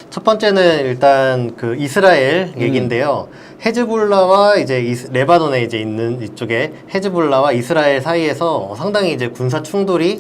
첫 번째는 일단 그 이스라엘 얘기인데요. 헤즈볼라와 이제 레바논에 이제 있는 이쪽에 헤즈볼라와 이스라엘 사이에서 상당히 이제 군사 충돌이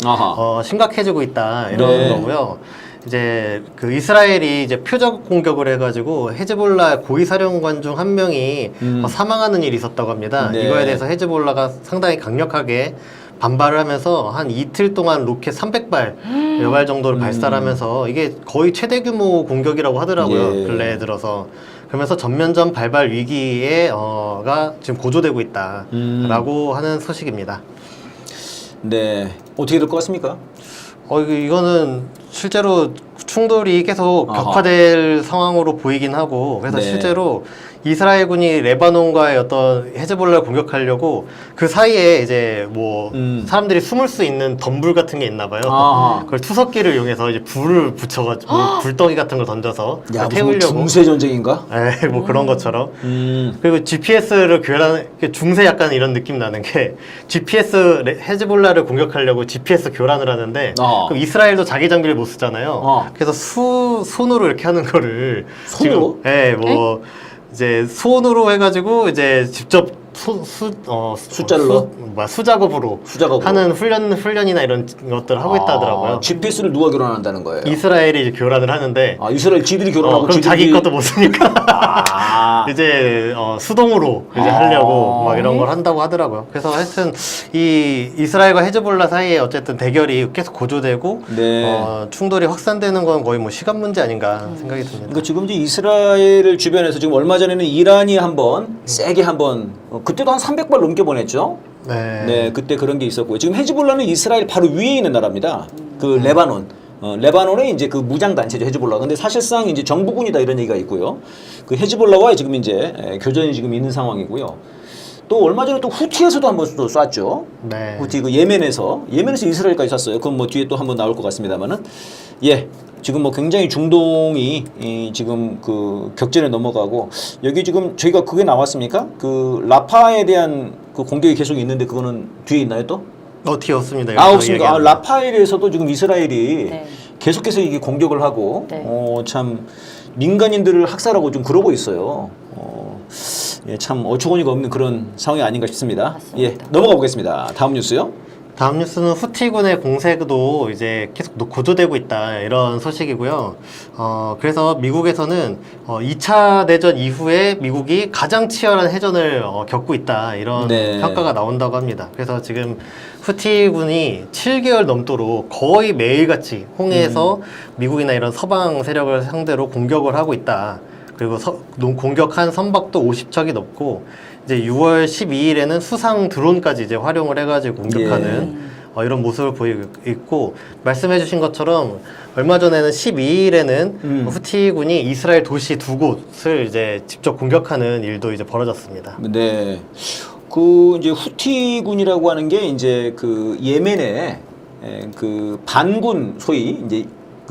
심각해지고 있다 이런 거고요. 이제 그 이스라엘이 이제 표적 공격을 해가지고 헤즈볼라 고위 사령관 중 한 명이 사망하는 일이 있었다고 합니다. 이거에 대해서 헤즈볼라가 상당히 강력하게 반발을 하면서 한 이틀 동안 로켓 300발 여발 정도를 발사하면서 이게 거의 최대 규모 공격이라고 하더라고요. 근래에 들어서. 그러면서 전면전 발발 위기가 지금 고조되고 있다라고 하는 소식입니다. 네, 어떻게 될 것 같습니까? 이거는 실제로 충돌이 계속 격화될 상황으로 보이긴 하고, 그래서 실제로 이스라엘군이 레바논과의 어떤 헤즈볼라를 공격하려고 그 사이에 이제 뭐 사람들이 숨을 수 있는 덤불 같은 게 있나 봐요. 그걸 투석기를 이용해서 이제 불을 붙여가지고 불덩이 같은 걸 던져서 태우려고. 중세 전쟁인가? 네, 뭐 그런 것처럼. 그리고 GPS를 교란하는, 중세 약간 이런 느낌 나는 게 GPS 헤즈볼라를 공격하려고 GPS 교란을 하는데 그럼 이스라엘도 자기 장비를 못 쓰잖아요. 그래서 손으로 이렇게 하는 거를 손으로? 지금, 네, 뭐 이제 손으로 해가지고 이제 직접 수작업으로 하는 훈련이나 이런 것들을 하고 있다 하더라고요. GPS를 누가 교란한다는 거예요? 이스라엘이 이제 교란을 하는데. 이스라엘 지들이 교란하고 그럼 자기 것도 못 쓰니까 이제 수동으로 이제 하려고 막 이런 걸 한다고 하더라고요. 그래서 하여튼 이 이스라엘과 헤즈볼라 사이에 어쨌든 대결이 계속 고조되고 충돌이 확산되는 건 거의 뭐 시간 문제 아닌가 생각이 듭니다. 그러니까 지금 이제 이스라엘 주변에서 지금 얼마 전에는 이란이 한번 세게 한번 그때도 한 300발 넘게 보냈죠. 네, 그때 그런 게 있었고요. 지금 헤즈볼라는 이스라엘 바로 위에 있는 나라입니다. 그 레바논. 레바논의 이제 그 무장 단체죠, 헤즈볼라. 근데 사실상 이제 정부군이다 이런 얘기가 있고요. 그 헤즈볼라와 지금 이제 교전이 지금 있는 상황이고요. 또 얼마 전에 또 후티에서도 한번 또 쐈죠. 후티 그 예멘에서 이스라엘까지 쐈어요. 그건 뭐 뒤에 또 한번 나올 것 같습니다만은 지금 뭐 굉장히 중동이 지금 그 격전에 넘어가고 여기 지금 저희가 그게 나왔습니까? 그 라파에 대한 그 공격이 계속 있는데 그거는 뒤에 있나요 또? 뒤에 없습니다. 없습니까? 라파엘에서도 지금 이스라엘이 계속해서 이게 공격을 하고 참 민간인들을 학살하고 좀 그러고 있어요. 참 어처구니가 없는 그런 상황이 아닌가 싶습니다. 맞습니다. 넘어가 보겠습니다. 다음 뉴스요. 다음 뉴스는 후티군의 공세도 이제 계속 고조되고 있다 이런 소식이고요. 그래서 미국에서는 2차 대전 이후에 미국이 가장 치열한 해전을 겪고 있다 이런 평가가 나온다고 합니다. 그래서 지금 후티군이 7개월 넘도록 거의 매일같이 홍해에서 미국이나 이런 서방 세력을 상대로 공격을 하고 있다. 그리고 공격한 선박도 50척이 넘고 이제 6월 12일에는 수상 드론까지 이제 활용을 해가지고 공격하는 이런 모습을 보이고 있고, 말씀해주신 것처럼 얼마 전에는 12일에는 후티군이 이스라엘 도시 2곳을 이제 직접 공격하는 일도 이제 벌어졌습니다. 네, 그 이제 후티군이라고 하는 게 이제 그 예멘의 그 반군 소위 이제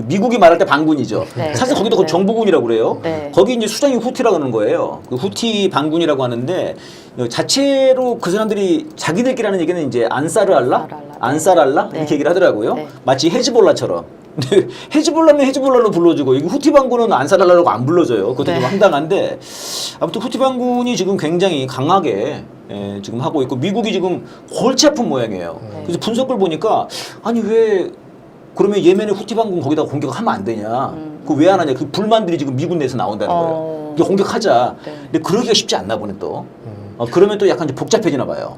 미국이 말할 때 반군이죠. 사실 거기도 그 정부군이라고 그래요. 거기 이제 수장이 후티라고 하는 거예요. 그 후티 반군이라고 하는데 자체로 그 사람들이 자기들끼리 하는 얘기는 이제 안사르알라 이렇게 얘기를 하더라고요. 마치 헤즈볼라처럼. 근데 헤즈볼라는 헤즈볼라로 불러주고 여기 후티 반군은 안사르알라라고 안 불러줘요. 그것도 좀 황당한데 아무튼 후티 반군이 지금 굉장히 강하게 지금 하고 있고 미국이 지금 골치 아픈 모양이에요. 그래서 분석을 보니까 아니 왜 그러면 예멘의 후티 반군 거기다 공격하면 안 되냐? 그 왜 안 하냐? 그 불만들이 지금 미군 내에서 나온다는 거예요. 공격하자. 근데 그러기가 쉽지 않나 보네 또. 그러면 또 약간 좀 복잡해지나 봐요.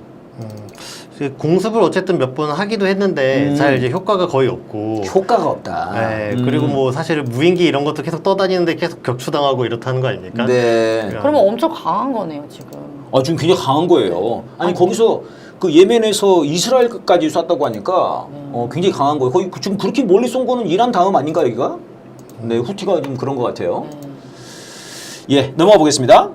공습을 어쨌든 몇 번 하기도 했는데 잘 이제 효과가 거의 없고. 효과가 없다. 그리고 뭐 사실 무인기 이런 것도 계속 떠다니는데 계속 격추당하고 이렇다는 거 아닙니까? 그러면 엄청 강한 거네요 지금. 지금 굉장히 강한 거예요. 아니 거기서 그 예멘에서 이스라엘까지 쐈다고 하니까 굉장히 강한 거예요. 거의 지금 그렇게 멀리 쏜 거는 이란 다음 아닌가 여기가? 네, 후티가 좀 그런 것 같아요. 넘어가 보겠습니다.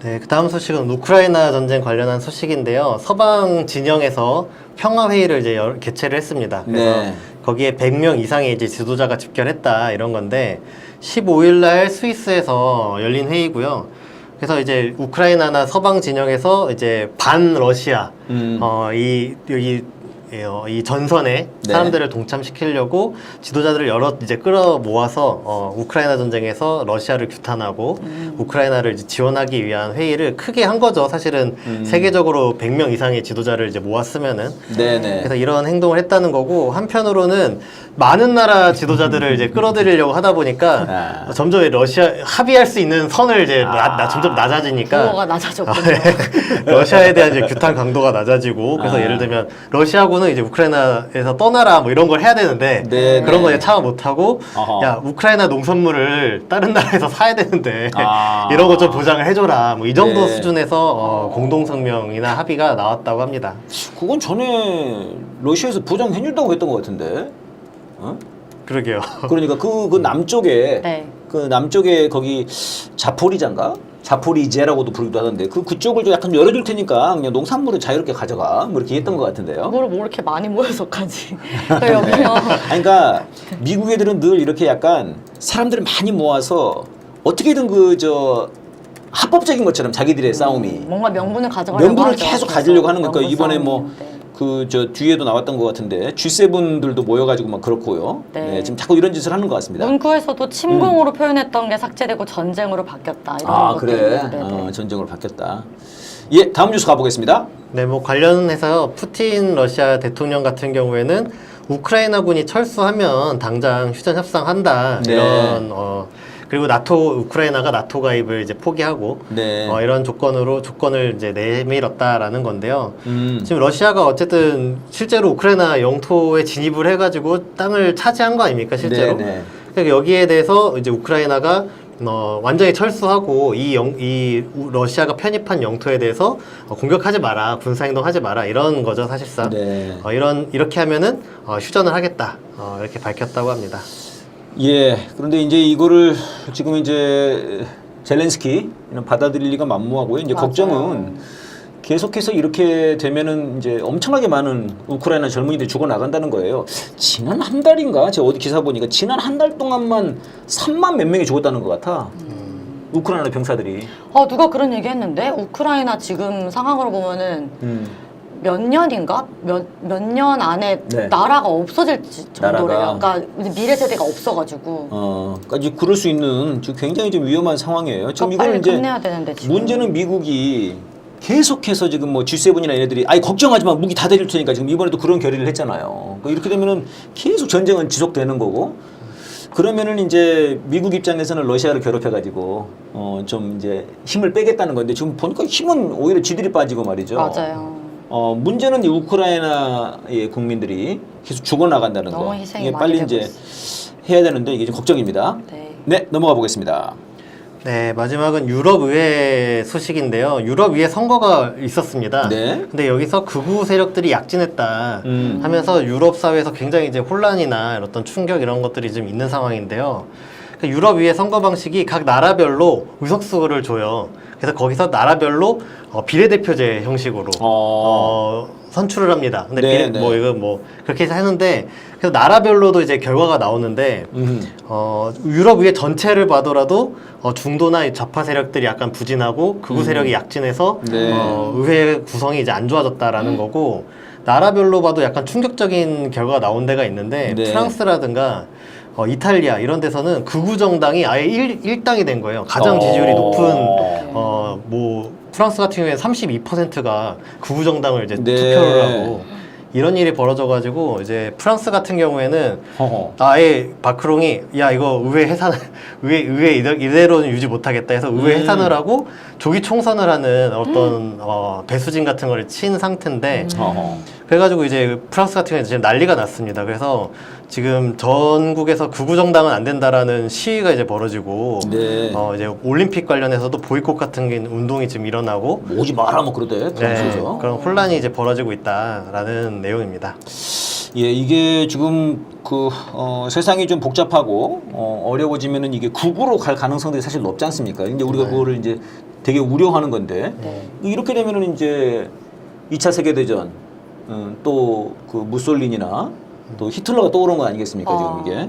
네, 그 다음 소식은 우크라이나 전쟁 관련한 소식인데요. 서방 진영에서 평화회의를 이제 개최를 했습니다. 그래서 거기에 100명 이상의 이제 지도자가 집결했다 이런 건데 15일 날 스위스에서 열린 회의고요. 그래서 이제 우크라이나나 서방 진영에서 이제 반 러시아 여기 이 전선에 네. 사람들을 동참시키려고 지도자들을 여러 이제 끌어 모아서 우크라이나 전쟁에서 러시아를 규탄하고 우크라이나를 이제 지원하기 위한 회의를 크게 한 거죠. 사실은 세계적으로 100명 이상의 지도자를 이제 모았으면은. 네네. 그래서 이런 행동을 했다는 거고, 한편으로는 많은 나라 지도자들을 이제 끌어들이려고 하다 보니까 점점 러시아 합의할 수 있는 선을 이제 점점 낮아지니까 부호가 낮아졌군요. 러시아에 대한 이제 규탄 강도가 낮아지고, 그래서 예를 들면 러시아군은 이제 우크라이나에서 떠나라 뭐 이런 걸 해야 되는데 네, 그런 네. 거 이제 참아 못하고 어허. 야 우크라이나 농산물을 다른 나라에서 사야 되는데 이런 거 좀 보장을 해줘라 뭐 이 정도 네. 수준에서 공동성명이나 합의가 나왔다고 합니다. 그건 전에 러시아에서 보장해준다고 했던 것 같은데. 어? 그러게요. 그러니까 그 남쪽에 네. 그 남쪽에 거기 자포리자인가? 자포리제라고도 부르기도 하던데 그쪽을 좀 약간 열어줄 테니까 그냥 농산물을 자유롭게 가져가 뭐 이렇게 했던 것 같은데요. 그거를 뭐 이렇게 많이 모여서까지. 여기요. 아니, 그러니까 미국 애들은 늘 이렇게 약간 사람들을 많이 모아서 어떻게든 합법적인 것처럼 자기들의 싸움이 뭔가 명분을 가져가려고 명분을 하죠. 계속 그래서 가지려고 하는 거니까 명분 이번에 뭐 싸움인데. 뒤에도 나왔던 것 같은데 G7들도 모여가지고 막 그렇고요. 네. 네, 지금 자꾸 이런 짓을 하는 것 같습니다. 문구에서도 침공으로 표현했던 게 삭제되고 전쟁으로 바뀌었다. 이런 아 것도 그래. 있는데, 네. 전쟁으로 바뀌었다. 예, 다음 뉴스 가보겠습니다. 네, 뭐 관련해서 푸틴 러시아 대통령 같은 경우에는 우크라이나군이 철수하면 당장 휴전 협상한다 네. 이런 그리고 우크라이나가 나토 가입을 이제 포기하고 네. 이런 조건을 이제 내밀었다라는 건데요. 음. 지금 러시아가 어쨌든 실제로 우크라이나 영토에 진입을 해가지고 땅을 차지한 거 아닙니까 실제로? 네, 네. 그러니까 여기에 대해서 이제 우크라이나가 완전히 철수하고 이 러시아가 편입한 영토에 대해서 공격하지 마라, 군사행동하지 마라 이런 거죠 사실상. 네. 이렇게 하면은 휴전을 하겠다 이렇게 밝혔다고 합니다. 예, 그런데 이제 이거를 지금 이제 젤렌스키는 받아들일 리가 만무하고요. 이제 맞아요. 걱정은 계속해서 이렇게 되면은 이제 엄청나게 많은 우크라이나 젊은이들이 죽어 나간다는 거예요. 지난 한 달인가? 제가 어디 기사 보니까 지난 한 달 동안만 3만 몇 명이 죽었다는 것 같아. 우크라이나 병사들이. 누가 그런 얘기 했는데 우크라이나 지금 상황으로 보면은 몇 년인가? 몇 년 안에 네. 나라가 없어질 정도래요. 나라가. 그러니까 미래 세대가 없어가지고. 그러니까 이제 그럴 수 있는 지금 굉장히 좀 위험한 상황이에요. 지금 그러니까 빨리 이거는 이제 끝내야 되는데 지금. 문제는 미국이 계속해서 지금 뭐 G7이나 얘네들이 아니 걱정하지 마 무기 다 드릴 테니까 지금 이번에도 그런 결의를 했잖아요. 그러니까 이렇게 되면은 계속 전쟁은 지속되는 거고 그러면은 이제 미국 입장에서는 러시아를 괴롭혀가지고 좀 이제 힘을 빼겠다는 건데 지금 보니까 힘은 오히려 지들이 빠지고 말이죠. 맞아요. 문제는 이 우크라이나의 국민들이 계속 죽어나간다는 너무 거. 희생이 이게 많이 빨리 되고 이제 있어. 해야 되는데 이게 좀 걱정입니다. 네. 네, 넘어가 보겠습니다. 네, 마지막은 유럽의회 소식인데요. 유럽의회 선거가 있었습니다. 네. 근데 여기서 극우 세력들이 약진했다 하면서 유럽 사회에서 굉장히 이제 혼란이나 어떤 충격 이런 것들이 좀 있는 상황인데요. 유럽의회 선거 방식이 각 나라별로 의석수를 줘요. 그래서 거기서 나라별로 비례대표제 형식으로 선출을 합니다. 근데 네, 네. 이거 그렇게 해서 하는데 그래서 나라별로도 이제 결과가 나오는데 유럽의회 전체를 봐더라도 중도나 좌파 세력들이 약간 부진하고 극우 세력이 약진해서 네. 의회 구성이 이제 안 좋아졌다라는 거고 나라별로 봐도 약간 충격적인 결과가 나온 데가 있는데 네. 프랑스라든가 이탈리아 이런 데서는 극우 정당이 아예 일당이 된 거예요. 가장 지지율이 높은 프랑스 같은 경우에는 32%가 극우 정당을 이제 네. 투표를 하고 이런 일이 벌어져가지고 이제 프랑스 같은 경우에는 허허. 아예 마크롱이 야 이거 의회 해산 의회 이대로는 유지 못하겠다 해서 의회 해산을 하고 조기 총선을 하는 어떤 배수진 같은 걸 친 상태인데 허허. 그래가지고 이제 프랑스 같은 경우에 지금 난리가 났습니다. 그래서 지금 전국에서 극우 정당은 안 된다라는 시위가 이제 벌어지고 네. 이제 올림픽 관련해서도 보이콧 같은 게 운동이 지금 일어나고 오지 마라 뭐 그러대. 프랑스에서. 그런 혼란이 이제 벌어지고 있다라는 내용입니다. 예, 이게 지금 세상이 좀 복잡하고 어려워지면은 이게 극우로 갈 가능성들이 사실 높지 않습니까? 이제 우리가 그거를 이제 되게 우려하는 건데 이렇게 되면은 이제 2차 세계 대전 또 그 무솔리니나 또 히틀러가 떠오른 거 아니겠습니까 지금 이게?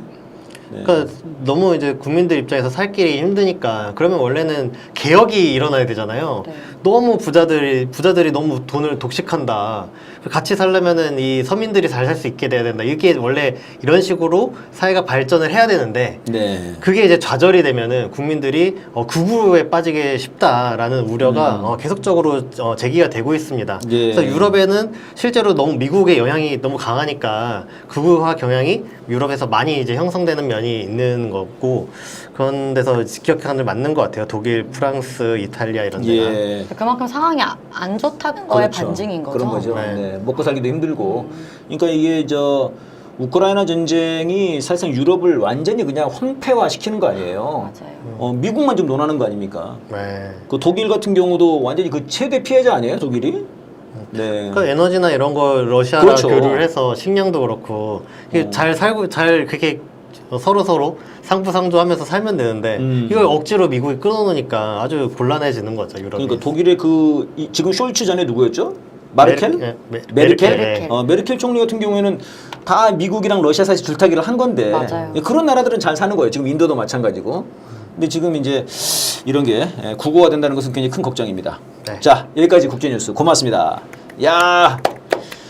네. 그러니까 너무 이제 국민들 입장에서 살 길이 힘드니까 그러면 원래는 개혁이 일어나야 되잖아요. 네. 너무 부자들이 너무 돈을 독식한다. 같이 살려면은 이 서민들이 잘 살 수 있게 돼야 된다. 이게 원래 이런 식으로 사회가 발전을 해야 되는데 네. 그게 이제 좌절이 되면은 국민들이 극우에 빠지게 쉽다라는 우려가 계속적으로 제기가 되고 있습니다. 예. 그래서 유럽에는 실제로 너무 미국의 영향이 너무 강하니까 극우화 경향이 유럽에서 많이 이제 형성되는 면이 있는 거고 그런 데서 직격탄을 맞는 것 같아요. 독일, 프랑스, 이탈리아 이런 데가. 예. 그만큼 상황이 안 좋다는 거의 그렇죠. 반증인 거죠. 그런 거죠. 네. 네. 먹고 살기도 힘들고. 그러니까 이게 우크라이나 전쟁이 사실상 유럽을 완전히 그냥 황폐화 시키는 거 아니에요. 맞아요. 미국만 좀 논하는 거 아닙니까? 네. 그 독일 같은 경우도 완전히 그 최대 피해자 아니에요, 독일이? 네. 그 에너지나 이런 거 러시아랑 그렇죠. 교류를 해서 식량도 그렇고 이게 잘 살고 잘 그렇게 서로 상부상조하면서 살면 되는데 이걸 억지로 미국이 끊어놓으니까 아주 곤란해지는 거죠 유럽이. 그러니까 독일의 지금 숄츠 전에 누구였죠? 마르켈? 메르켈? 네. 메르켈 총리 같은 경우에는 다 미국이랑 러시아 사이에서 줄타기를 한 건데 맞아요. 그런 나라들은 잘 사는 거예요. 지금 인도도 마찬가지고. 근데 지금 이제 이런 게 국어화 된다는 것은 굉장히 큰 걱정입니다. 네. 자, 여기까지 국제뉴스 고맙습니다. 야.